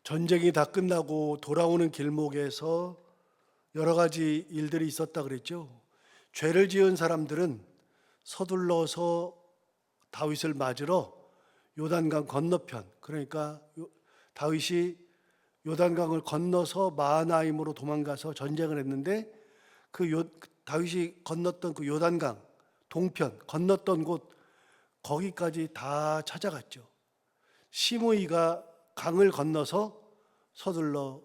전쟁이 다 끝나고 돌아오는 길목에서 여러 가지 일들이 있었다 그랬죠. 죄를 지은 사람들은 서둘러서 다윗을 맞으러 요단강 건너편, 그러니까 다윗이 요단강을 건너서 마하나임으로 도망가서 전쟁을 했는데 다윗이 건넜던 그 요단강 동편 건넜던 곳 거기까지 다 찾아갔죠. 시므이가 강을 건너서 서둘러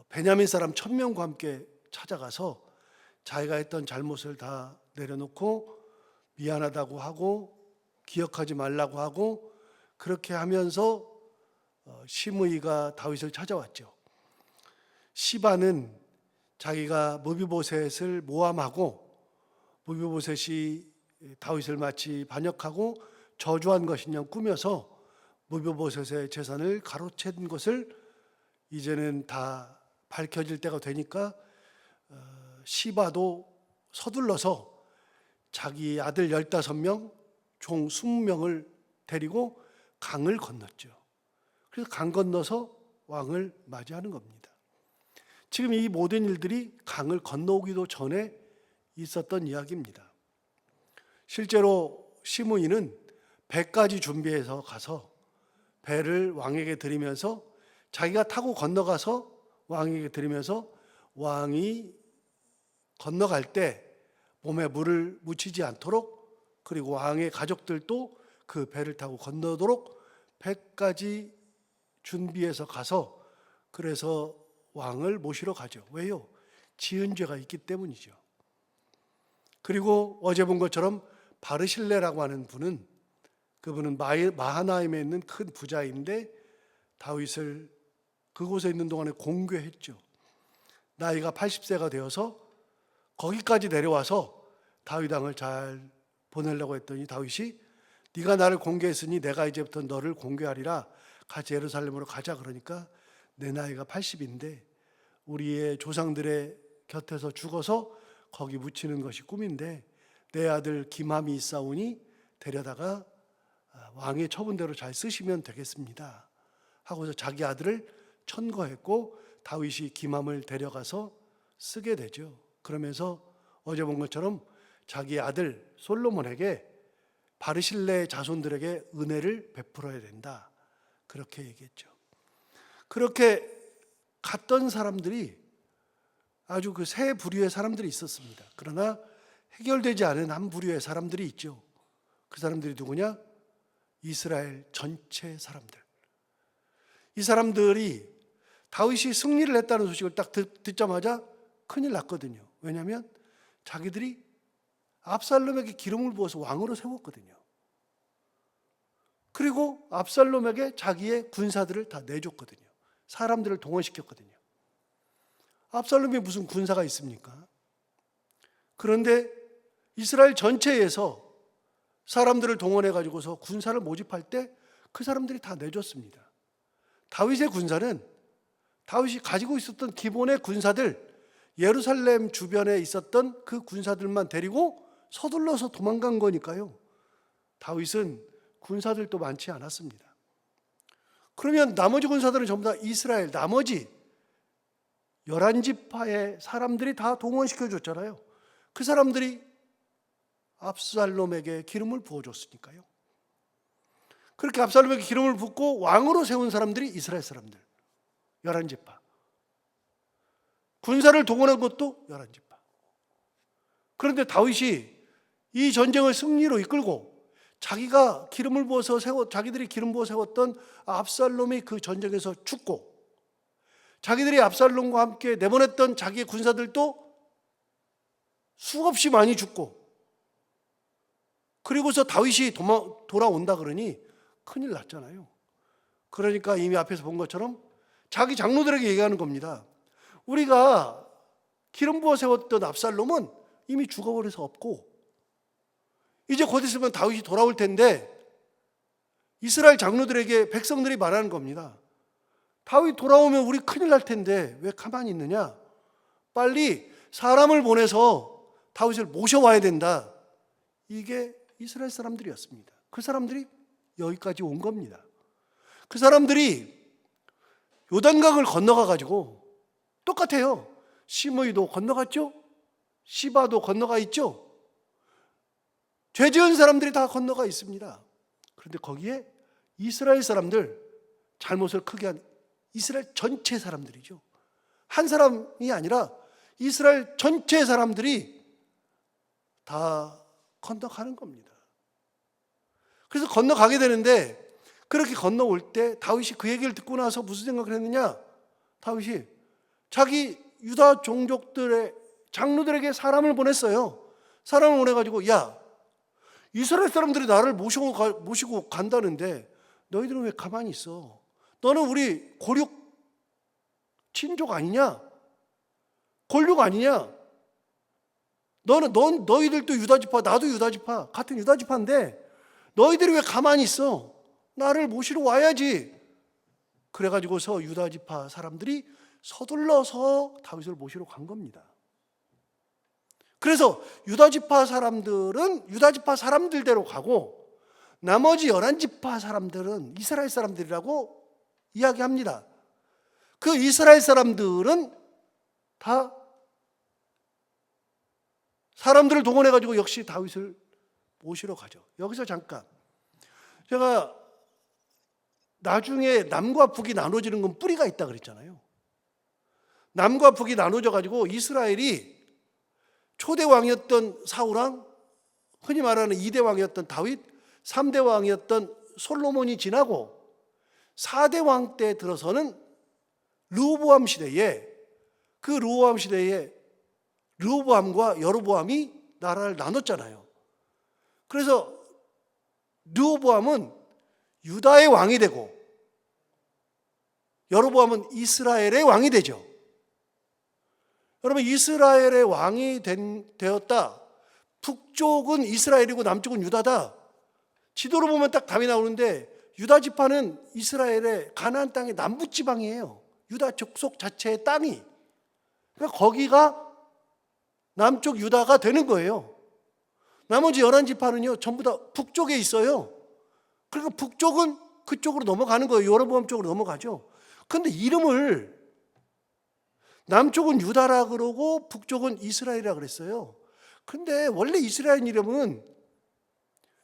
베냐민 사람 1000명과 함께 찾아가서 자기가 했던 잘못을 다 내려놓고 미안하다고 하고 기억하지 말라고 하고 그렇게 하면서 시므이가 다윗을 찾아왔죠. 시바는 자기가 무비보셋을 모함하고 무비보셋이 다윗을 마치 반역하고 저주한 것이냐 꾸며서 무비보셋의 재산을 가로챈 것을 이제는 다 밝혀질 때가 되니까 시바도 서둘러서 자기 아들 15명, 종 20명을 데리고 강을 건넜죠. 그래서 강 건너서 왕을 맞이하는 겁니다. 지금 이 모든 일들이 강을 건너오기도 전에 있었던 이야기입니다. 실제로 시므이는 배까지 준비해서 가서 배를 왕에게 드리면서 자기가 타고 건너가서 왕에게 드리면서 왕이 건너갈 때 몸에 물을 묻히지 않도록, 그리고 왕의 가족들도 그 배를 타고 건너도록 배까지 준비해서 가서 그래서 왕을 모시러 가죠. 왜요? 지은 죄가 있기 때문이죠. 그리고 어제 본 것처럼 바르실레라고 하는 분은, 그분은 마하나임에 있는 큰 부자인데 다윗을 그곳에 있는 동안에 공개했죠. 나이가 80세가 되어서 거기까지 내려와서 다윗 왕을 잘 보내려고 했더니 다윗이 네가 나를 공개했으니 내가 이제부터 너를 공개하리라, 같이 예루살렘으로 가자. 그러니까 내 나이가 80인데 우리의 조상들의 곁에서 죽어서 거기 묻히는 것이 꿈인데 내 아들 김함이 있사오니 데려다가 왕의 처분대로 잘 쓰시면 되겠습니다 하고서 자기 아들을 천거했고 다윗이 김함을 데려가서 쓰게 되죠. 그러면서 어제 본 것처럼 자기 아들 솔로몬에게 바르실레 자손들에게 은혜를 베풀어야 된다, 그렇게 얘기했죠. 그렇게 갔던 사람들이 아주 그 세 부류의 사람들이 있었습니다. 그러나 해결되지 않은 한 부류의 사람들이 있죠. 그 사람들이 누구냐? 이스라엘 전체 사람들. 이 사람들이 다윗이 승리를 했다는 소식을 딱 듣자마자 큰일 났거든요. 왜냐하면 자기들이 압살롬에게 기름을 부어서 왕으로 세웠거든요. 그리고 압살롬에게 자기의 군사들을 다 내줬거든요. 사람들을 동원시켰거든요. 압살롬이 무슨 군사가 있습니까? 그런데 이스라엘 전체에서 사람들을 동원해 가지고서 군사를 모집할 때 그 사람들이 다 내줬습니다. 다윗의 군사는 다윗이 가지고 있었던 기본의 군사들, 예루살렘 주변에 있었던 그 군사들만 데리고 서둘러서 도망간 거니까요. 다윗은 군사들도 많지 않았습니다. 그러면 나머지 군사들은 전부 다 이스라엘 나머지 11지파의 사람들이 다 동원시켜 줬잖아요. 그 사람들이 압살롬에게 기름을 부어줬으니까요. 그렇게 압살롬에게 기름을 붓고 왕으로 세운 사람들이 이스라엘 사람들 11지파. 군사를 동원한 것도 11지파. 그런데 다윗이 이 전쟁을 승리로 이끌고 자기가 기름을 부어서 자기들이 기름 부어 세웠던 압살롬이 그 전쟁에서 죽고, 자기들이 압살롬과 함께 내보냈던 자기의 군사들도 수없이 많이 죽고, 그리고서 다윗이 돌아온다 그러니 큰일 났잖아요. 그러니까 이미 앞에서 본 것처럼 자기 장로들에게 얘기하는 겁니다. 우리가 기름 부어 세웠던 압살롬은 이미 죽어버려서 없고 이제 곧 있으면 다윗이 돌아올 텐데, 이스라엘 장로들에게 백성들이 말하는 겁니다. 다윗 돌아오면 우리 큰일 날 텐데 왜 가만히 있느냐? 빨리 사람을 보내서 다윗을 모셔와야 된다. 이게 이스라엘 사람들이었습니다. 그 사람들이 여기까지 온 겁니다. 그 사람들이 요단강을 건너가 가지고 똑같아요. 시므이도 건너갔죠. 시바도 건너가 있죠. 죄 지은 사람들이 다 건너가 있습니다. 그런데 거기에 이스라엘 사람들, 잘못을 크게 한 이스라엘 전체 사람들이죠. 한 사람이 아니라 이스라엘 전체 사람들이 다 건너가는 겁니다. 그래서 건너가게 되는데, 그렇게 건너올 때 다윗이 그 얘기를 듣고 나서 무슨 생각을 했느냐? 다윗이 자기 유다 종족들의 장로들에게 사람을 보냈어요. 사람을 보내가지고, 야, 이스라엘 사람들이 나를 모시고 간다는데 너희들은 왜 가만히 있어? 너는 우리 고륙 친족 아니냐? 골육 아니냐? 너희들도 유다지파, 나도 유다지파, 같은 유다지파인데 너희들이 왜 가만히 있어? 나를 모시러 와야지. 그래가지고서 유다지파 사람들이 서둘러서 다윗을 모시러 간 겁니다. 그래서 유다지파 사람들은 유다지파 사람들대로 가고, 나머지 11지파 사람들은 이스라엘 사람들이라고 이야기합니다. 그 이스라엘 사람들은 다 사람들을 동원해가지고 역시 다윗을 모시러 가죠. 여기서 잠깐, 제가 나중에 남과 북이 나눠지는 건 뿌리가 있다 그랬잖아요. 남과 북이 나눠져가지고 이스라엘이 초대 왕이었던 사울왕, 흔히 말하는 2대 왕이었던 다윗, 3대 왕이었던 솔로몬이 지나고 4대 왕 때 들어서는 르호보암 시대에, 그 르호보암 시대에 르호보암과 여로보암이 나라를 나눴잖아요. 그래서 르호보암은 유다의 왕이 되고 여로보암은 이스라엘의 왕이 되죠. 여러분, 이스라엘의 왕이 되었다. 북쪽은 이스라엘이고 남쪽은 유다다. 지도로 보면 딱 답이 나오는데, 유다 지파는 이스라엘의 가나안 땅의 남부 지방이에요. 유다 족속 자체의 땅이. 그러니까 거기가 남쪽 유다가 되는 거예요. 나머지 11지파는요 전부 다 북쪽에 있어요. 그러니까 북쪽은 그쪽으로 넘어가는 거예요. 여로보암 쪽으로 넘어가죠. 그런데 이름을 남쪽은 유다라 그러고 북쪽은 이스라엘이라 그랬어요. 근데 원래 이스라엘 이름은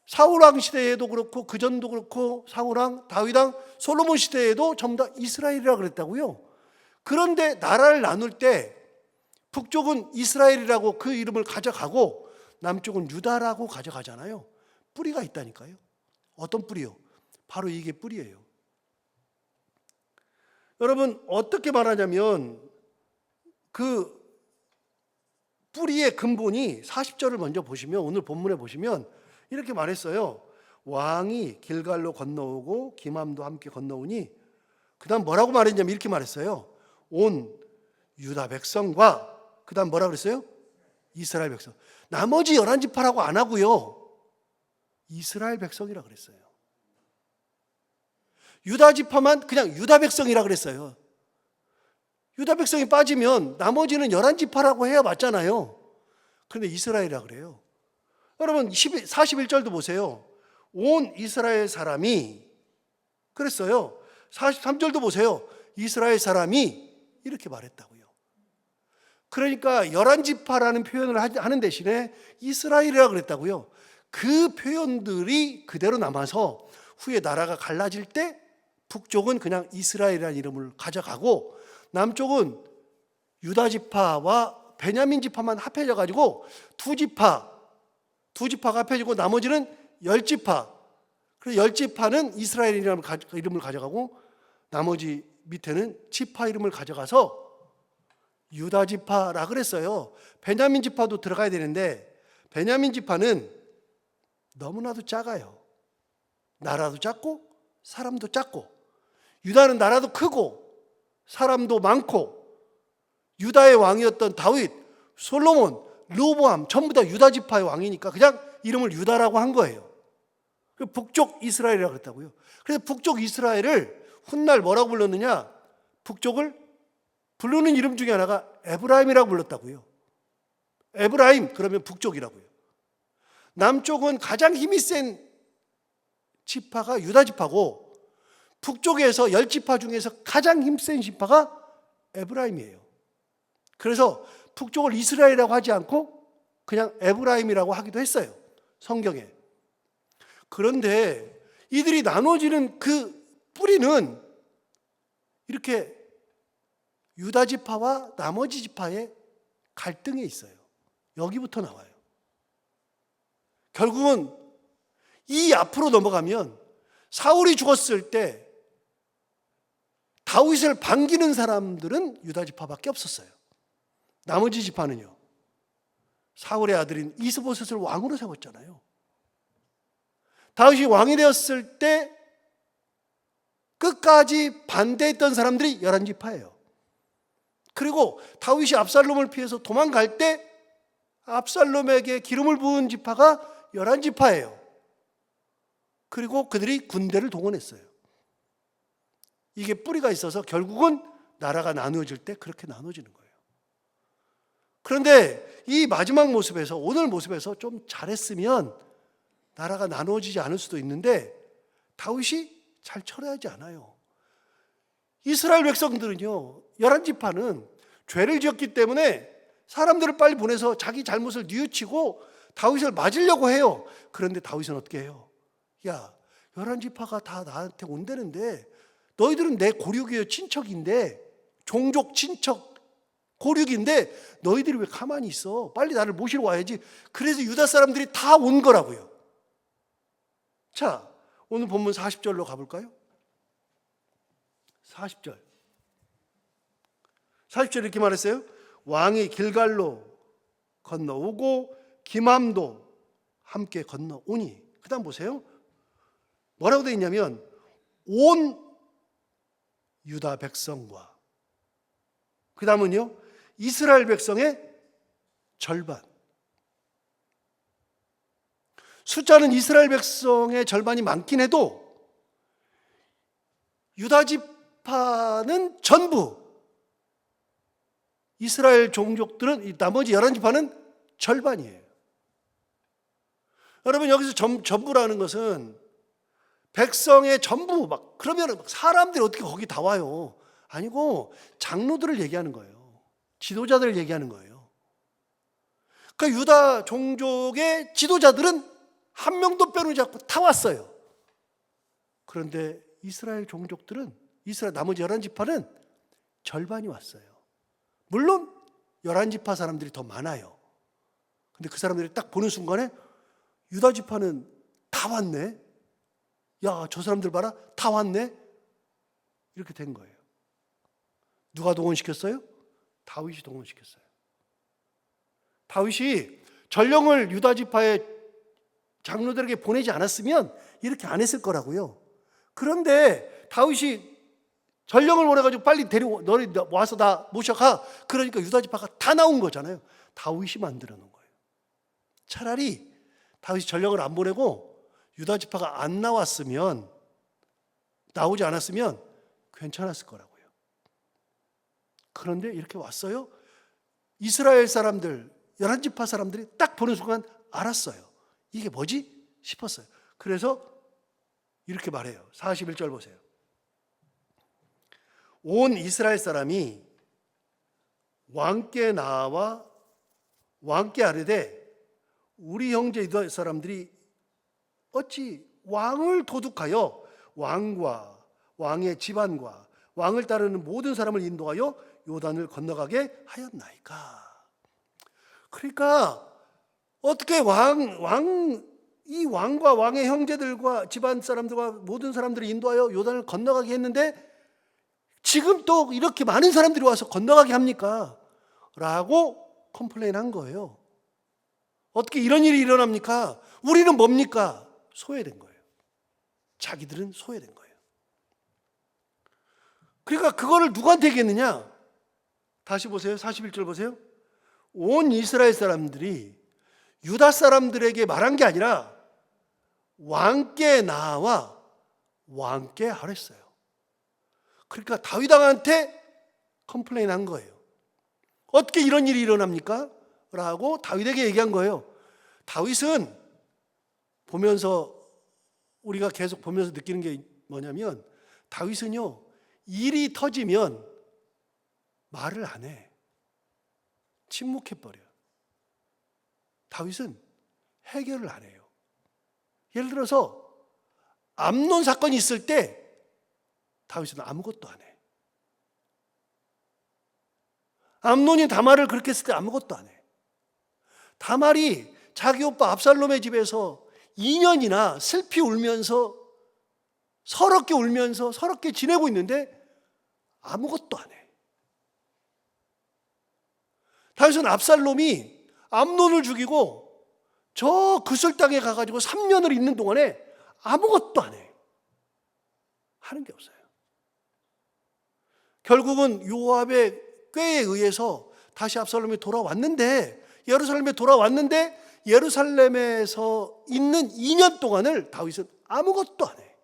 사울왕 시대에도 그렇고 그전도 그렇고 사울왕, 다윗왕, 솔로몬 시대에도 전부 다 이스라엘이라 그랬다고요. 그런데 나라를 나눌 때 북쪽은 이스라엘이라고 그 이름을 가져가고 남쪽은 유다라고 가져가잖아요. 뿌리가 있다니까요. 어떤 뿌리요? 바로 이게 뿌리예요. 여러분, 어떻게 말하냐면 그 뿌리의 근본이 40절을 먼저 보시면, 오늘 본문에 보시면 이렇게 말했어요. 왕이 길갈로 건너오고 기맘도 함께 건너오니, 그 다음 뭐라고 말했냐면 이렇게 말했어요. 온 유다 백성과, 그 다음 뭐라고 그랬어요? 이스라엘 백성. 나머지 11지파라고 안 하고요, 이스라엘 백성이라 그랬어요. 유다 지파만 그냥 유다 백성이라 그랬어요. 유다 백성이 빠지면 나머지는 11지파라고 해야 맞잖아요. 그런데 이스라엘이라 그래요. 여러분, 41절도 보세요. 온 이스라엘 사람이 그랬어요. 43절도 보세요. 이스라엘 사람이 이렇게 말했다고요. 그러니까 11지파라는 표현을 하는 대신에 이스라엘이라 그랬다고요. 그 표현들이 그대로 남아서 후에 나라가 갈라질 때 북쪽은 그냥 이스라엘이라는 이름을 가져가고 남쪽은 유다 지파와 베냐민 지파만 합해져 가지고 두 지파가 합해지고 나머지는 10지파. 그래서 10지파는 이스라엘이라는 이름을 가져가고 나머지 밑에는 지파 이름을 가져가서 유다 지파라 그랬어요. 베냐민 지파도 들어가야 되는데 베냐민 지파는 너무나도 작아요. 나라도 작고 사람도 작고. 유다는 나라도 크고 사람도 많고, 유다의 왕이었던 다윗, 솔로몬, 르호보암 전부 다 유다 지파의 왕이니까 그냥 이름을 유다라고 한 거예요. 북쪽 이스라엘이라고 그랬다고요. 그래서 북쪽 이스라엘을 훗날 뭐라고 불렀느냐? 북쪽을 부르는 이름 중에 하나가 에브라임이라고 불렀다고요. 에브라임 그러면 북쪽이라고요. 남쪽은 가장 힘이 센 지파가 유다 지파고 북쪽에서 10지파 중에서 가장 힘센 지파가 에브라임이에요. 그래서 북쪽을 이스라엘이라고 하지 않고 그냥 에브라임이라고 하기도 했어요, 성경에. 그런데 이들이 나눠지는 그 뿌리는 이렇게 유다 지파와 나머지 지파의 갈등에 있어요. 여기부터 나와요. 결국은 이 앞으로 넘어가면 사울이 죽었을 때 다윗을 반기는 사람들은 유다 지파밖에 없었어요. 나머지 지파는요, 사울의 아들인 이스보셋을 왕으로 세웠잖아요. 다윗이 왕이 되었을 때 끝까지 반대했던 사람들이 11지파예요. 그리고 다윗이 압살롬을 피해서 도망갈 때 압살롬에게 기름을 부은 지파가 11지파예요. 그리고 그들이 군대를 동원했어요. 이게 뿌리가 있어서 결국은 나라가 나누어질 때 그렇게 나눠지는 거예요. 그런데 이 마지막 모습에서, 오늘 모습에서 좀 잘했으면 나라가 나누어지지 않을 수도 있는데 다윗이 잘 처리하지 않아요. 이스라엘 백성들은요, 11지파는 죄를 지었기 때문에 사람들을 빨리 보내서 자기 잘못을 뉘우치고 다윗을 맞으려고 해요. 그런데 다윗은 어떻게 해요? 야, 11지파가 다 나한테 온다는데 너희들은 내 고륙이에요. 친척인데, 종족 친척 고륙인데 너희들이 왜 가만히 있어? 빨리 나를 모시러 와야지. 그래서 유다 사람들이 다 온 거라고요. 자, 오늘 본문 40절로 가볼까요? 40절. 40절 이렇게 말했어요. 왕이 길갈로 건너오고 기맘도 함께 건너오니. 그 다음 보세요. 뭐라고 되어 있냐면 온 유다 백성과, 그 다음은요, 이스라엘 백성의 절반. 숫자는 이스라엘 백성의 절반이 많긴 해도 유다 지파는 전부, 이스라엘 종족들은, 나머지 11지파는 절반이에요. 여러분, 여기서 전부라는 것은 백성의 전부, 그러면 사람들이 어떻게 거기 다 와요? 아니고 장로들을 얘기하는 거예요. 지도자들을 얘기하는 거예요. 그러니까 유다 종족의 지도자들은 한 명도 빼놓지 않고 다 왔어요. 그런데 이스라엘 종족들은, 이스라엘 나머지 11지파는 절반이 왔어요. 물론 11지파 사람들이 더 많아요. 근데 그 사람들이 딱 보는 순간에 유다 지파는 다 왔네. 야, 저 사람들 봐라, 다 왔네. 이렇게 된 거예요. 누가 동원시켰어요? 다윗이 동원시켰어요. 다윗이 전령을 유다 지파의 장로들에게 보내지 않았으면 이렇게 안 했을 거라고요. 그런데 다윗이 전령을 보내가지고 빨리 너희 와서 나 모셔가. 그러니까 유다 지파가 다 나온 거잖아요. 다윗이 만들어 놓은 거예요. 차라리 다윗이 전령을 안 보내고 유다 지파가 안 나왔으면, 나오지 않았으면 괜찮았을 거라고요. 그런데 이렇게 왔어요. 이스라엘 사람들, 11지파 사람들이 딱 보는 순간 알았어요. 이게 뭐지? 싶었어요. 그래서 이렇게 말해요. 41절 보세요. 온 이스라엘 사람이 왕께 나와 왕께 아뢰되 우리 형제 유다 사람들이 어찌 왕을 도둑하여 왕과 왕의 집안과 왕을 따르는 모든 사람을 인도하여 요단을 건너가게 하였나이까. 그러니까 어떻게 이 왕과 왕의 형제들과 집안 사람들과 모든 사람들을 인도하여 요단을 건너가게 했는데 지금 또 이렇게 많은 사람들이 와서 건너가게 합니까? 라고 컴플레인한 거예요. 어떻게 이런 일이 일어납니까? 우리는 뭡니까? 소외된 거예요. 자기들은 소외된 거예요. 그러니까 그거를 누구한테 얘기했느냐? 다시 보세요. 41절 보세요. 온 이스라엘 사람들이 유다 사람들에게 말한 게 아니라 왕께 나와 왕께 하랬어요. 그러니까 다윗 왕한테 컴플레인한 거예요. 어떻게 이런 일이 일어납니까? 라고 다윗에게 얘기한 거예요. 다윗은 보면서, 우리가 계속 보면서 느끼는 게 뭐냐면, 다윗은요, 일이 터지면 말을 안 해. 침묵해버려요. 다윗은 해결을 안 해요. 예를 들어서 암논 사건이 있을 때 다윗은 아무것도 안 해. 암논이 다말을 그렇게 했을 때 아무것도 안 해. 다말이 자기 오빠 압살롬의 집에서 2년이나 슬피 울면서 서럽게 울면서 서럽게 지내고 있는데 아무것도 안 해. 다윗은 압살롬이 암논을 죽이고 저 그술 땅에 가가지고 3년을 있는 동안에 아무것도 안 해. 하는 게 없어요. 결국은 요압의 꾀에 의해서 다시 압살롬이 돌아왔는데, 예루살렘에서 있는 2년 동안을 다윗은 아무것도 안 해.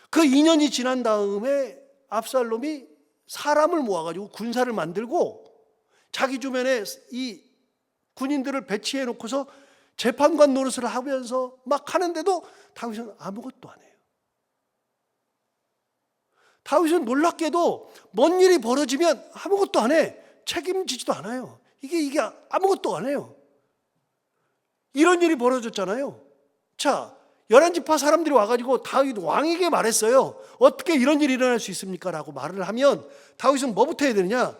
그 2년이 지난 다음에 압살롬이 사람을 모아가지고 군사를 만들고 자기 주변에 이 군인들을 배치해 놓고서 재판관 노릇을 하면서 막 하는데도 다윗은 아무것도 안 해요. 다윗은 놀랍게도 뭔 일이 벌어지면 아무것도 안 해. 책임지지도 않아요. 이게 아무것도 안 해요. 이런 일이 벌어졌잖아요. 자, 11지파 사람들이 와가지고 다윗 왕에게 말했어요. 어떻게 이런 일이 일어날 수 있습니까? 라고 말을 하면 다윗은 뭐부터 해야 되느냐?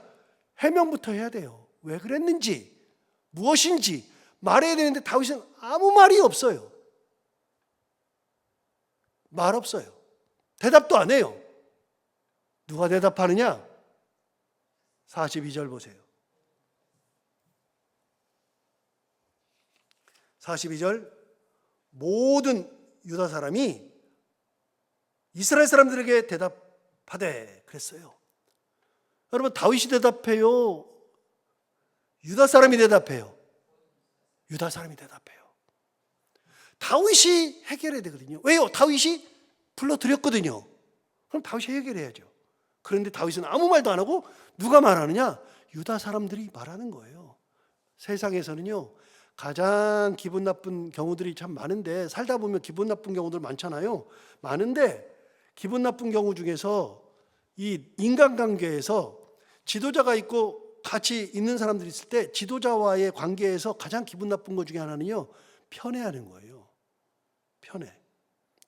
해명부터 해야 돼요. 왜 그랬는지, 무엇인지 말해야 되는데 다윗은 아무 말이 없어요. 말 없어요. 대답도 안 해요. 누가 대답하느냐? 42절 보세요. 42절, 모든 유다 사람이 이스라엘 사람들에게 대답하되 그랬어요. 여러분, 다윗이 대답해요? 유다 사람이 대답해요? 유다 사람이 대답해요. 다윗이 해결해야 되거든요. 왜요? 다윗이 불러드렸거든요. 그럼 다윗이 해결해야죠. 그런데 다윗은 아무 말도 안 하고 누가 말하느냐? 유다 사람들이 말하는 거예요. 세상에서는요, 가장 기분 나쁜 경우들이 참 많은데, 살다 보면 기분 나쁜 경우들 많잖아요. 많은데 기분 나쁜 경우 중에서 이 인간관계에서 지도자가 있고 같이 있는 사람들이 있을 때 지도자와의 관계에서 가장 기분 나쁜 것 중에 하나는요, 편애하는 거예요. 편애.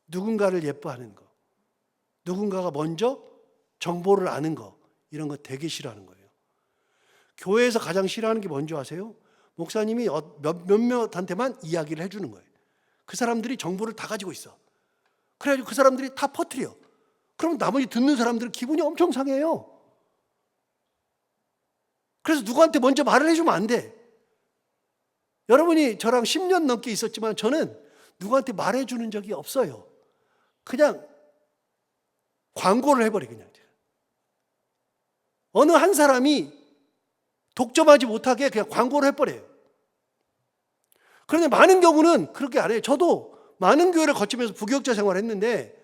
누군가를 예뻐하는 거, 누군가가 먼저 정보를 아는 거, 이런 거 되게 싫어하는 거예요. 교회에서 가장 싫어하는 게 뭔지 아세요? 목사님이 몇몇한테만 이야기를 해주는 거예요. 그 사람들이 정보를 다 가지고 있어. 그래가지고 그 사람들이 다 퍼뜨려. 그럼 나머지 듣는 사람들은 기분이 엄청 상해요. 그래서 누구한테 먼저 말을 해주면 안 돼. 여러분이 저랑 10년 넘게 있었지만 저는 누구한테 말해주는 적이 없어요. 그냥 광고를 해버려. 그냥 어느 한 사람이 독점하지 못하게 그냥 광고를 해버려요. 그런데 많은 경우는 그렇게 안 해요. 저도 많은 교회를 거치면서 부교육자 생활을 했는데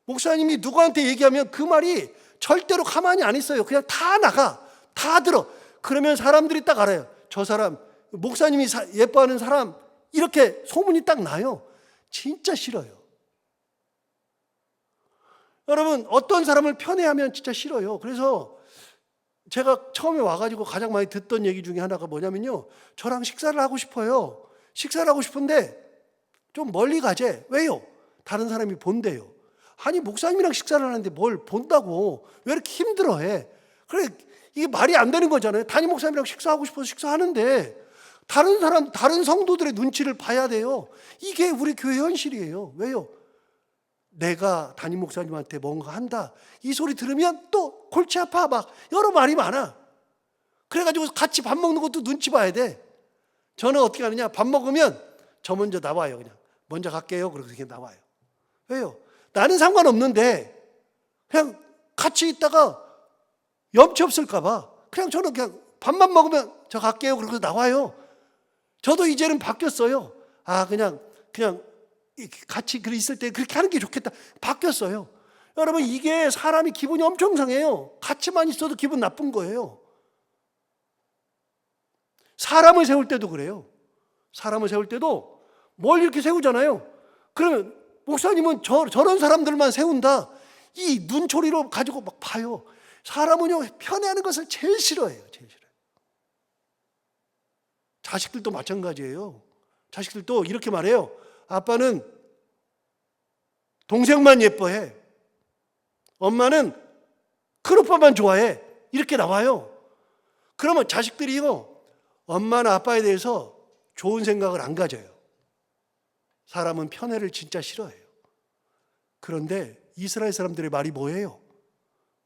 목사님이 누구한테 얘기하면 그 말이 절대로 가만히 안 있어요. 그냥 다 나가, 다 들어. 그러면 사람들이 딱 알아요. 저 사람, 목사님이 예뻐하는 사람, 이렇게 소문이 딱 나요. 진짜 싫어요. 여러분, 어떤 사람을 편애하면 진짜 싫어요. 그래서 제가 처음에 와가지고 가장 많이 듣던 얘기 중에 하나가 뭐냐면요, 저랑 식사를 하고 싶어요. 식사를 하고 싶은데 좀 멀리 가재. 왜요? 다른 사람이 본대요. 아니, 목사님이랑 식사를 하는데 뭘 본다고 왜 이렇게 힘들어해? 그래, 이게 말이 안 되는 거잖아요. 담임 목사님이랑 식사하고 싶어서 식사하는데 다른 사람, 다른 성도들의 눈치를 봐야 돼요. 이게 우리 교회 현실이에요. 왜요? 내가 담임 목사님한테 뭔가 한다, 이 소리 들으면 또 골치 아파. 막 여러 말이 많아. 그래가지고 같이 밥 먹는 것도 눈치 봐야 돼. 저는 어떻게 하느냐, 밥 먹으면 저 먼저 나와요. 그냥 먼저 갈게요. 그렇게 나와요. 왜요? 나는 상관없는데 그냥 같이 있다가 염치 없을까 봐 그냥 저는 그냥 밥만 먹으면 저 갈게요. 그러고 나와요. 저도 이제는 바뀌었어요. 아, 그냥 같이 있을 때 그렇게 하는 게 좋겠다. 바뀌었어요. 여러분, 이게 사람이 기분이 엄청 상해요. 같이만 있어도 기분 나쁜 거예요. 사람을 세울 때도 그래요. 사람을 세울 때도 뭘 이렇게 세우잖아요. 그러면 목사님은 저런 사람들만 세운다. 이 눈초리로 가지고 막 봐요. 사람은요, 편애하는 것을 제일 싫어해요. 제일 싫어요. 자식들도 마찬가지예요. 자식들도 이렇게 말해요. 아빠는 동생만 예뻐해. 엄마는 큰오빠만 좋아해. 이렇게 나와요. 그러면 자식들이요, 엄마나 아빠에 대해서 좋은 생각을 안 가져요. 사람은 편애를 진짜 싫어해요. 그런데 이스라엘 사람들의 말이 뭐예요?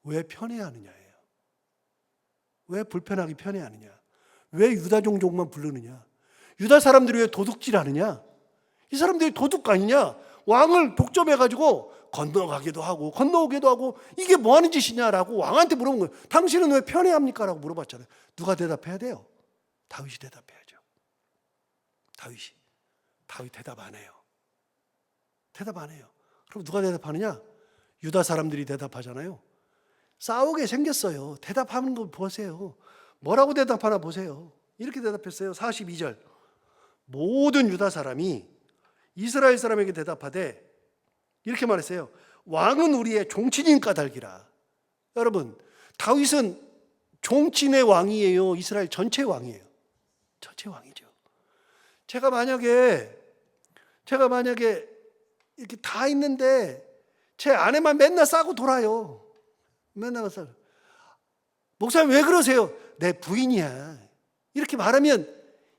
왜 편애하느냐예요. 왜 불편하게 편애하느냐? 왜 유다 종족만 부르느냐? 유다 사람들이 왜 도둑질하느냐? 이 사람들이 도둑 아니냐? 왕을 독점해가지고 건너가기도 하고 건너오기도 하고 이게 뭐 하는 짓이냐라고 왕한테 물어본 거예요. 당신은 왜 편애합니까? 라고 물어봤잖아요. 누가 대답해야 돼요? 다윗이 대답해야죠. 다윗 대답 안 해요. 대답 안 해요. 그럼 누가 대답하느냐? 유다 사람들이 대답하잖아요. 싸우게 생겼어요. 대답하는 거 보세요. 뭐라고 대답하나 보세요. 이렇게 대답했어요. 42절. 모든 유다 사람이 이스라엘 사람에게 대답하되 이렇게 말했어요. 왕은 우리의 종친인 까닭이라. 여러분, 다윗은 종친의 왕이에요? 이스라엘 전체 왕이에요? 전체 왕이죠. 제가 만약에 이렇게 다 있는데 제 아내만 맨날 싸고 돌아요. 맨날 싸고. 목사님 왜 그러세요? 내 부인이야. 이렇게 말하면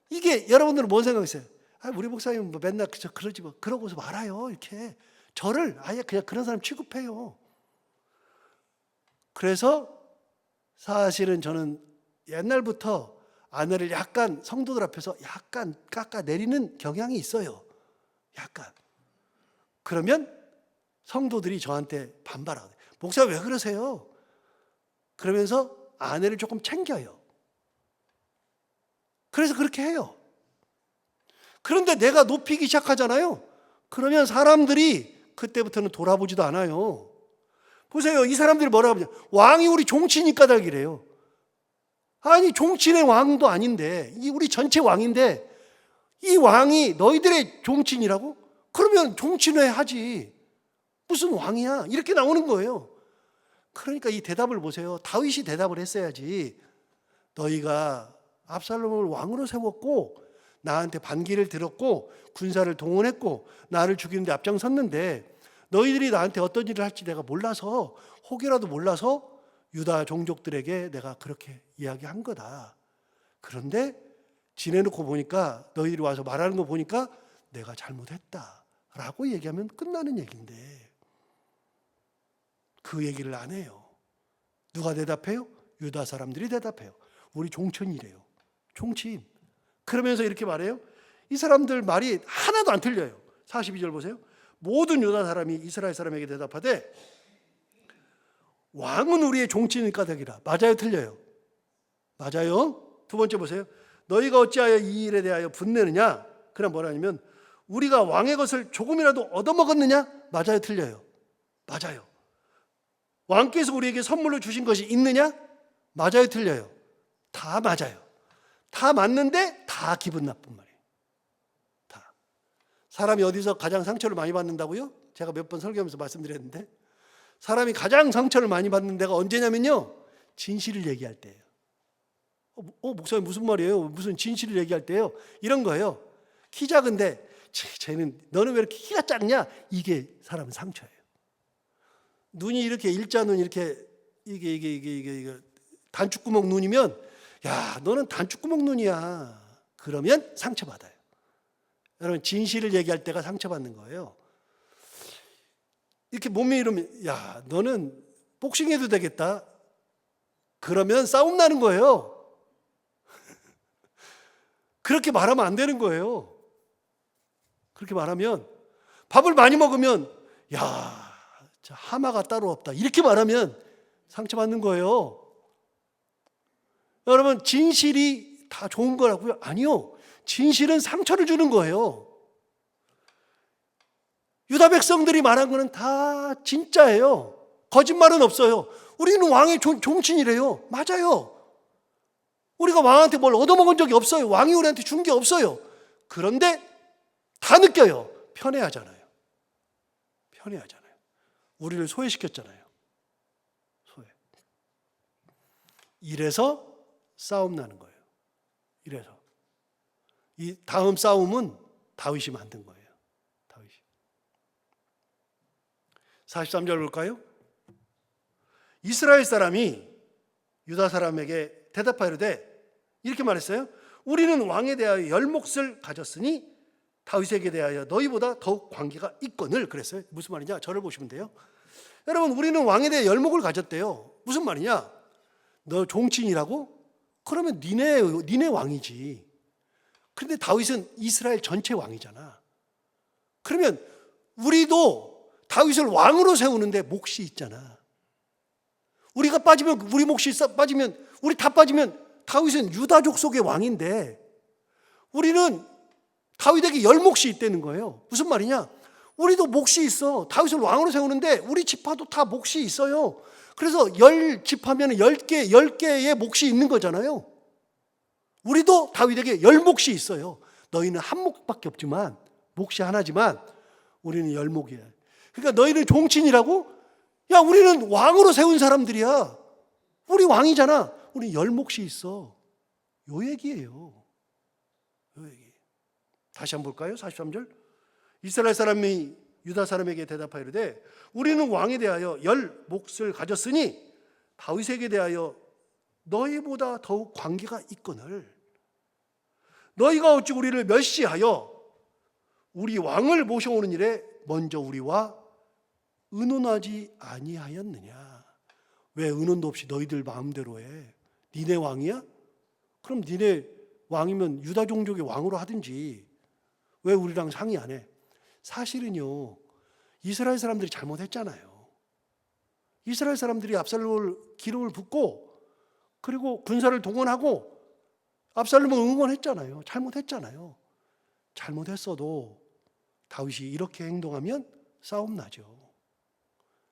이게 여러분들은 뭔 생각이세요? 우리 목사님 뭐 맨날 그러지 뭐 그러고서 말아요. 이렇게 저를 아예 그냥 그런 사람 취급해요. 그래서 사실은 저는 옛날부터 아내를 약간 성도들 앞에서 약간 깎아내리는 경향이 있어요. 약간. 그러면 성도들이 저한테 반발하거든요. 목사님 왜 그러세요? 그러면서 아내를 조금 챙겨요. 그래서 그렇게 해요. 그런데 내가 높이기 시작하잖아요. 그러면 사람들이 그때부터는 돌아보지도 않아요. 보세요. 이 사람들이 뭐라고 하냐. 왕이 우리 종친이 까닭이래요. 아니 종친의 왕도 아닌데 이 우리 전체 왕인데 이 왕이 너희들의 종친이라고? 그러면 종친회 하지. 무슨 왕이야? 이렇게 나오는 거예요. 그러니까 이 대답을 보세요. 다윗이 대답을 했어야지. 너희가 압살롬을 왕으로 세웠고 나한테 반기를 들었고 군사를 동원했고 나를 죽이는데 앞장섰는데 너희들이 나한테 어떤 일을 할지 내가 몰라서 혹여라도 몰라서 유다 종족들에게 내가 그렇게 이야기한 거다. 그런데 지내놓고 보니까 너희들이 와서 말하는 거 보니까 내가 잘못했다라고 얘기하면 끝나는 얘기인데 그 얘기를 안 해요. 누가 대답해요? 유다 사람들이 대답해요. 우리 종친이래요. 종친. 그러면서 이렇게 말해요. 이 사람들 말이 하나도 안 틀려요. 42절 보세요. 모든 유다 사람이 이스라엘 사람에게 대답하되 왕은 우리의 종친일 까닭이라. 맞아요, 틀려요? 맞아요. 두 번째 보세요. 너희가 어찌하여 이 일에 대하여 분내느냐? 그럼 뭐라냐면 우리가 왕의 것을 조금이라도 얻어먹었느냐? 맞아요, 틀려요? 맞아요. 왕께서 우리에게 선물로 주신 것이 있느냐? 맞아요, 틀려요? 다 맞아요. 다 맞는데 다 기분 나쁜 말이에요. 다. 사람이 어디서 가장 상처를 많이 받는다고요? 제가 몇 번 설교하면서 말씀드렸는데 사람이 가장 상처를 많이 받는 데가 언제냐면요. 진실을 얘기할 때예요. 목사님 무슨 말이에요? 무슨 진실을 얘기할 때요? 이런 거예요. 키 작은데 쟤는 너는 왜 이렇게 키가 작냐? 이게 사람 상처예요. 눈이 이렇게 일자눈 이렇게 이게 단축구멍 눈이면 야 너는 단축구멍 눈이야. 그러면 상처받아요. 여러분 진실을 얘기할 때가 상처받는 거예요. 이렇게 몸이 이러면 야 너는 복싱해도 되겠다. 그러면 싸움 나는 거예요. 그렇게 말하면 안 되는 거예요. 그렇게 말하면 밥을 많이 먹으면 야 하마가 따로 없다. 이렇게 말하면 상처받는 거예요. 여러분 진실이 다 좋은 거라고요? 아니요. 진실은 상처를 주는 거예요. 유다 백성들이 말한 거는 다 진짜예요. 거짓말은 없어요. 우리는 왕의 종친이래요. 맞아요. 우리가 왕한테 뭘 얻어먹은 적이 없어요. 왕이 우리한테 준 게 없어요. 그런데 다 느껴요. 편애하잖아요. 편애하잖아요. 우리를 소외시켰잖아요. 소외. 이래서 싸움 나는 거예요. 이래서. 이 다음 싸움은 다윗이 만든 거예요. 다윗이. 43절 볼까요? 이스라엘 사람이 유다 사람에게 대답하이르되 이렇게 말했어요. 우리는 왕에 대하여 열 몫을 가졌으니 다윗에게 대하여 너희보다 더욱 관계가 있거늘. 그랬어요. 무슨 말이냐? 저를 보시면 돼요. 여러분, 우리는 왕에 대해 열목을 가졌대요. 무슨 말이냐? 너 종친이라고? 그러면 니네 왕이지. 그런데 다윗은 이스라엘 전체 왕이잖아. 그러면 우리도 다윗을 왕으로 세우는데 몫이 있잖아. 우리가 빠지면, 우리 몫이 빠지면, 우리 다 빠지면 다윗은 유다족 속의 왕인데 우리는 다윗에게 열 몫이 있다는 거예요. 무슨 말이냐? 우리도 몫이 있어. 다윗을 왕으로 세우는데 우리 지파도 다 몫이 있어요. 그래서 10지파면 10개의 몫이 있는 거잖아요. 우리도 다윗에게 열 몫이 있어요. 너희는 한 몫밖에 없지만, 몫이 하나지만 우리는 열 몫이야. 그러니까 너희는 종친이라고? 야, 우리는 왕으로 세운 사람들이야. 우리 왕이잖아. 우리 열 몫이 있어. 요 얘기예요. 요 얘기. 다시 한번 볼까요? 43절. 이스라엘 사람이 유다 사람에게 대답하이르되 우리는 왕에 대하여 열 몫을 가졌으니 다윗에게 대하여 너희보다 더욱 관계가 있거늘 너희가 어찌 우리를 멸시하여 우리 왕을 모셔오는 일에 먼저 우리와 의논하지 아니하였느냐. 왜 의논도 없이 너희들 마음대로 해? 니네 왕이야? 그럼 니네 왕이면 유다 종족의 왕으로 하든지 왜 우리랑 상의 안 해? 사실은요, 이스라엘 사람들이 잘못했잖아요. 이스라엘 사람들이 압살롬을 기름을 붓고 그리고 군사를 동원하고 압살롬을 응원했잖아요. 잘못했잖아요. 잘못했어도 다윗이 이렇게 행동하면 싸움 나죠.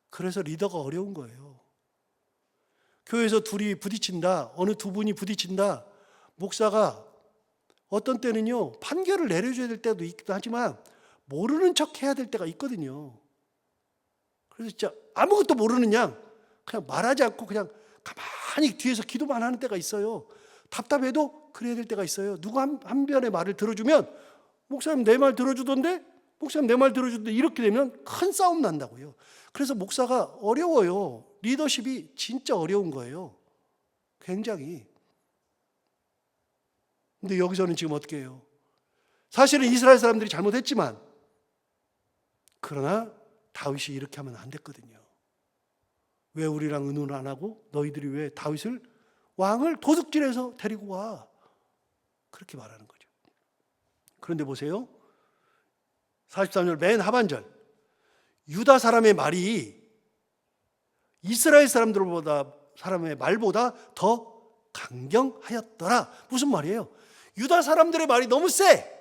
그래서 리더가 어려운 거예요. 교회에서 둘이 부딪힌다, 어느 두 분이 부딪힌다, 목사가 어떤 때는요 판결을 내려줘야 될 때도 있기도 하지만 모르는 척 해야 될 때가 있거든요. 그래서 진짜 아무것도 모르는 양 그냥 말하지 않고 그냥 가만히 뒤에서 기도만 하는 때가 있어요. 답답해도 그래야 될 때가 있어요. 누가 한 변의 말을 들어주면 목사님 내 말 들어주던데? 목사님 내 말 들어주던데? 이렇게 되면 큰 싸움 난다고요. 그래서 목사가 어려워요. 리더십이 진짜 어려운 거예요. 굉장히. 근데 여기서는 지금 어떻게 해요? 사실은 이스라엘 사람들이 잘못했지만 그러나 다윗이 이렇게 하면 안 됐거든요. 왜 우리랑 의논을 안 하고 너희들이 왜 다윗을 왕을 도둑질해서 데리고 와? 그렇게 말하는 거죠. 그런데 보세요. 43절 맨 하반절. 유다 사람의 말이 이스라엘 사람의 말보다 더 강경하였더라. 무슨 말이에요? 유다 사람들의 말이 너무 세.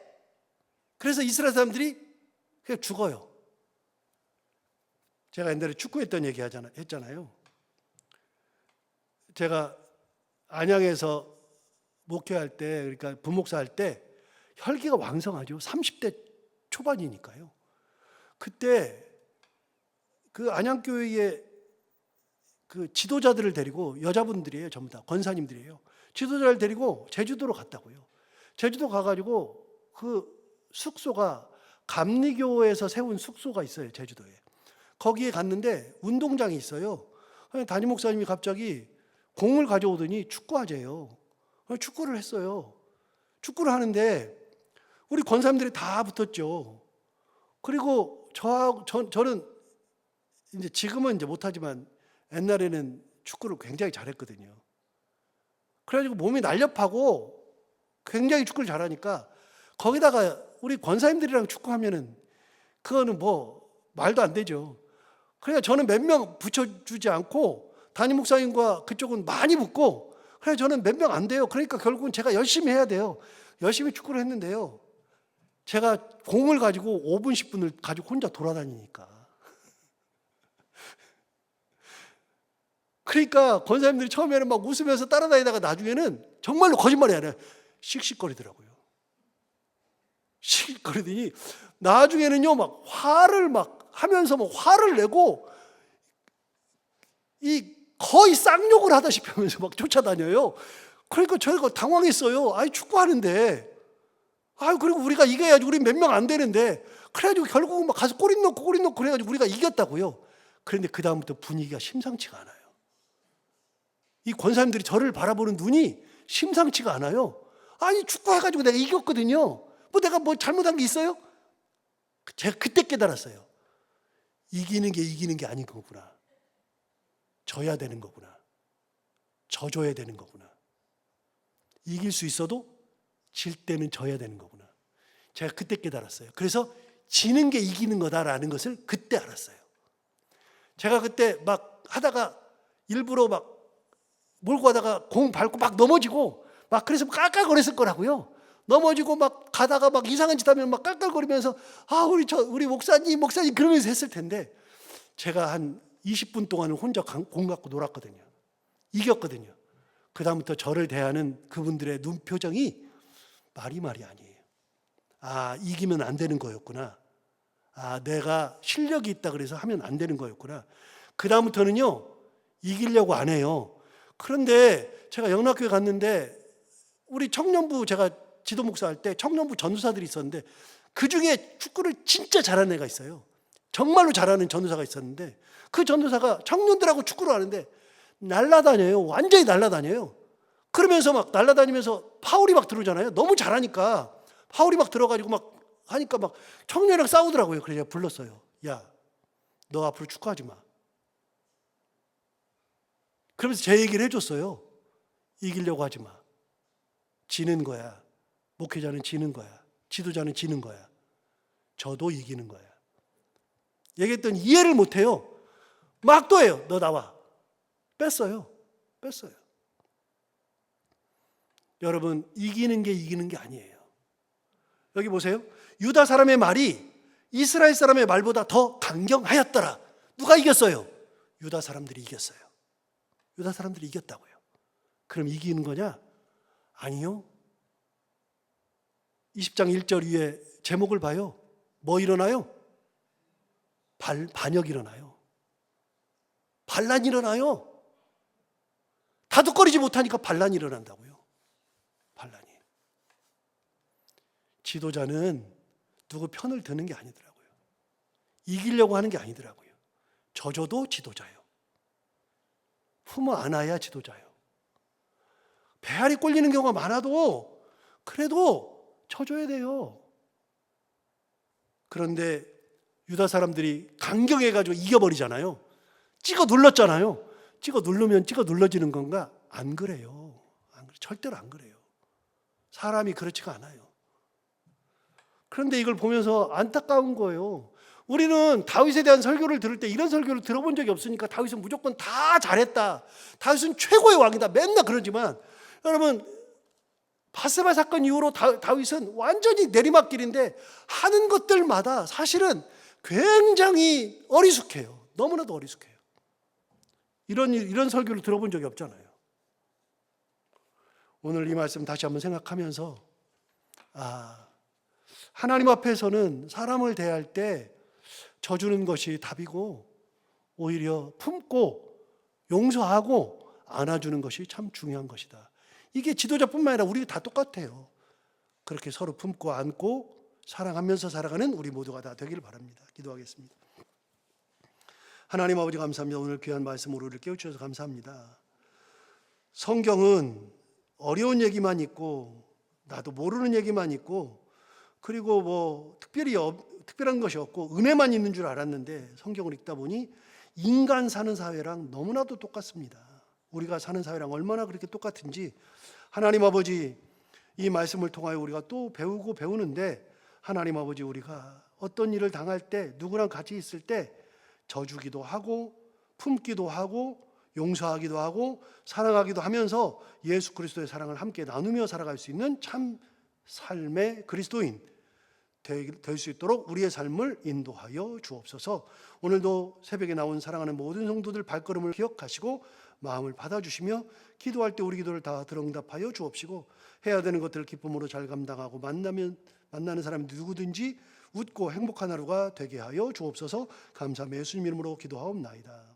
그래서 이스라엘 사람들이 그냥 죽어요. 제가 옛날에 축구했던 얘기 했잖아요. 제가 안양에서 목회할 때, 그러니까 부목사 할 때 혈기가 왕성하죠. 30대 초반이니까요. 그때 그 안양교회의 그 지도자들을 데리고, 여자분들이에요. 전부 다 권사님들이에요. 지도자를 데리고 제주도로 갔다고요. 제주도 가가지고 그 숙소가 감리교에서 세운 숙소가 있어요. 제주도에. 거기에 갔는데 운동장이 있어요. 담임 목사님이 갑자기 공을 가져오더니 축구하재요. 축구를 했어요. 축구를 하는데 우리 권사님들이 다 붙었죠. 그리고 저는 이제 지금은 이제 못하지만 옛날에는 축구를 굉장히 잘했거든요. 그래가지고 몸이 날렵하고 굉장히 축구를 잘하니까 거기다가 우리 권사님들이랑 축구하면은 그거는 뭐 말도 안 되죠. 그러니까 저는 몇 명 붙여주지 않고 담임 목사님과 그쪽은 많이 붙고 그래서 저는 몇 명 안 돼요. 그러니까 결국은 제가 열심히 해야 돼요. 열심히 축구를 했는데요. 제가 공을 가지고 5분, 10분을 가지고 혼자 돌아다니니까. 그러니까 권사님들이 처음에는 막 웃으면서 따라다니다가 나중에는 정말로 거짓말이 아니라 씩씩거리더라고요. 씩씩거리더니 나중에는요 막 화를 막 하면서 뭐 화를 내고 이 거의 쌍욕을 하다시피 하면서 막 쫓아다녀요. 그러니까 저희가 당황했어요. 아이 축구하는데, 그리고 우리가 이겨야지. 우리 몇 명 안 되는데. 그래가지고 결국은 막 가서 골 넣고 그래가지고 우리가 이겼다고요. 그런데 그 다음부터 분위기가 심상치가 않아요. 이 권사님들이 저를 바라보는 눈이 심상치가 않아요. 아니 축구해가지고 내가 이겼거든요. 뭐 내가 뭐 잘못한 게 있어요? 제가 그때 깨달았어요. 이기는 게 아닌 거구나. 져야 되는 거구나. 져줘야 되는 거구나. 이길 수 있어도 질 때는 져야 되는 거구나. 제가 그때 깨달았어요. 그래서 지는 게 이기는 거다라는 것을 그때 알았어요. 제가 그때 막 하다가 일부러 막 몰고 가다가 공 밟고 막 넘어지고 막 그래서 깔깔거렸을 거라고요. 넘어지고 막 가다가 막 이상한 짓 하면 막 깔깔거리면서 우리 목사님 그러면서 했을 텐데, 제가 한 20분 동안은 혼자 공 갖고 놀았거든요. 이겼거든요. 그 다음부터 저를 대하는 그분들의 눈 표정이 말이 아니에요. 이기면 안 되는 거였구나. 내가 실력이 있다 그래서 하면 안 되는 거였구나. 그 다음부터는요, 이기려고 안 해요. 그런데 제가 영락교회 갔는데 우리 청년부, 제가 지도 목사 할 때 청년부 전도사들이 있었는데 그 중에 축구를 진짜 잘하는 애가 있어요. 정말로 잘하는 전도사가 있었는데 그 전도사가 청년들하고 축구를 하는데 날라다녀요. 완전히 날라다녀요. 그러면서 막 날라다니면서 파울이 막 들어오잖아요. 너무 잘하니까 파울이 막 들어가지고 막 하니까 막 청년이랑 싸우더라고요. 그래서 제가 불렀어요. 야, 너 앞으로 축구하지 마. 그러면서 제 얘기를 해줬어요. 이기려고 하지 마. 지는 거야. 목회자는 지는 거야. 지도자는 지는 거야. 저도 이기는 거야. 얘기했더니 이해를 못해요. 막 또 해요. 너 나와. 뺐어요. 여러분, 이기는 게 아니에요. 여기 보세요. 유다 사람의 말이 이스라엘 사람의 말보다 더 강경하였더라. 누가 이겼어요? 유다 사람들이 이겼어요. 유다 사람들이 이겼다고요. 그럼 이기는 거냐? 아니요. 20장 1절 위에 제목을 봐요. 뭐 일어나요? 반역이 일어나요. 반란이 일어나요. 다독거리지 못하니까 반란이 일어난다고요. 반란이. 지도자는 누구 편을 드는 게 아니더라고요. 이기려고 하는 게 아니더라고요. 져줘도 지도자요. 품어 안아야 지도자요. 배알이 꼴리는 경우가 많아도 그래도 쳐줘야 돼요. 그런데 유다 사람들이 강경해가지고 이겨버리잖아요. 찍어 눌렀잖아요. 찍어 누르면 찍어 눌러지는 건가? 안 그래요. 절대로 안 그래요. 사람이 그렇지가 않아요. 그런데 이걸 보면서 안타까운 거예요. 우리는 다윗에 대한 설교를 들을 때 이런 설교를 들어본 적이 없으니까 다윗은 무조건 다 잘했다. 다윗은 최고의 왕이다. 맨날 그러지만 여러분, 바세바 사건 이후로 다윗은 완전히 내리막길인데 하는 것들마다 사실은 굉장히 어리숙해요. 너무나도 어리숙해요. 이런 설교를 들어본 적이 없잖아요. 오늘 이 말씀 다시 한번 생각하면서 하나님 앞에서는 사람을 대할 때 져주는 것이 답이고 오히려 품고 용서하고 안아주는 것이 참 중요한 것이다. 이게 지도자뿐만 아니라 우리 다 똑같아요. 그렇게 서로 품고 안고 사랑하면서 살아가는 우리 모두가 다 되기를 바랍니다. 기도하겠습니다. 하나님 아버지 감사합니다. 오늘 귀한 말씀으로 우리를 깨우쳐서 감사합니다. 성경은 어려운 얘기만 있고 나도 모르는 얘기만 있고 그리고 뭐 특별한 것이 없고 은혜만 있는 줄 알았는데 성경을 읽다 보니 인간 사는 사회랑 너무나도 똑같습니다. 우리가 사는 사회랑 얼마나 그렇게 똑같은지 하나님 아버지, 이 말씀을 통하여 우리가 또 배우고 배우는데 하나님 아버지, 우리가 어떤 일을 당할 때 누구랑 같이 있을 때 져주기도 하고 품기도 하고 용서하기도 하고 사랑하기도 하면서 예수 그리스도의 사랑을 함께 나누며 살아갈 수 있는 참 삶의 그리스도인 될 수 있도록 우리의 삶을 인도하여 주옵소서. 오늘도 새벽에 나온 사랑하는 모든 성도들 발걸음을 기억하시고 마음을 받아주시며 기도할 때 우리 기도를 다 들응답하여 주옵시고 해야 되는 것들을 기쁨으로 잘 감당하고 만나는 사람이 누구든지 웃고 행복한 하루가 되게 하여 주옵소서. 감사함에 예수님 이름으로 기도하옵나이다.